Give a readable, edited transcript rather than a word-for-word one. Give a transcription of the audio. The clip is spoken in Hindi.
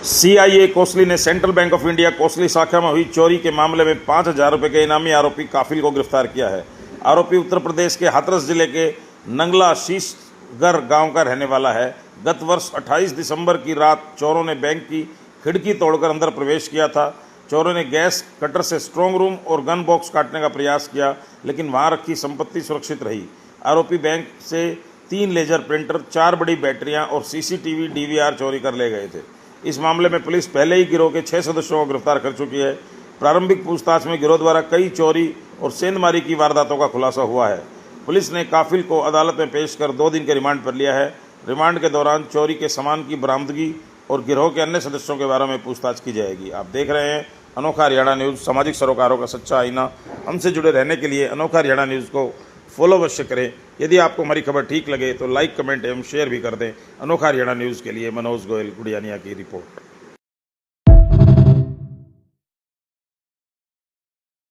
सीआईए कोसली ने central bank of India Kosli शाखा में हुई चोरी के मामले में 5,000 रुपये के इनामी आरोपी काफिल को गिरफ्तार किया है। आरोपी उत्तर प्रदेश के हाथरस जिले के नंगला शीशगर गांव का रहने वाला है। गत वर्ष 28 दिसंबर की रात चोरों ने बैंक की खिड़की तोड़कर अंदर प्रवेश किया था। चोरों ने गैस कटर से स्ट्रांग रूम और गन बॉक्स काटने का प्रयास किया, लेकिन वहां रखी संपत्ति सुरक्षित रही। आरोपी बैंक से 3 लेजर प्रिंटर, 4 बड़ी बैटरियां और सीसीटीवी डीवीआर चोरी कर ले गए थे। इस मामले में पुलिस पहले ही गिरोह के 6 सदस्यों को गिरफ्तार कर चुकी है। प्रारंभिक पूछताछ में गिरोह द्वारा कई चोरी और सेंधमारी की वारदातों का खुलासा हुआ है। पुलिस ने काफिल को अदालत में पेश कर 2 दिन के रिमांड पर लिया है। रिमांड के दौरान चोरी के सामान की बरामदगी और गिरोह के अन्य सदस्यों के बारे में पूछताछ की जाएगी। आप देख रहे हैं अनोखा हरियाणा न्यूज़, सामाजिक सरोकारों का सच्चा आईना। हमसे जुड़े रहने के लिए अनोखा हरियाणा न्यूज़ को फॉलो अवश्य करें। यदि आपको हमारी खबर ठीक लगे तो लाइक, कमेंट एवं शेयर भी कर दें। अनोखा हरियाणा न्यूज़ के लिए मनोज गोयल गुड़ियानिया की रिपोर्ट।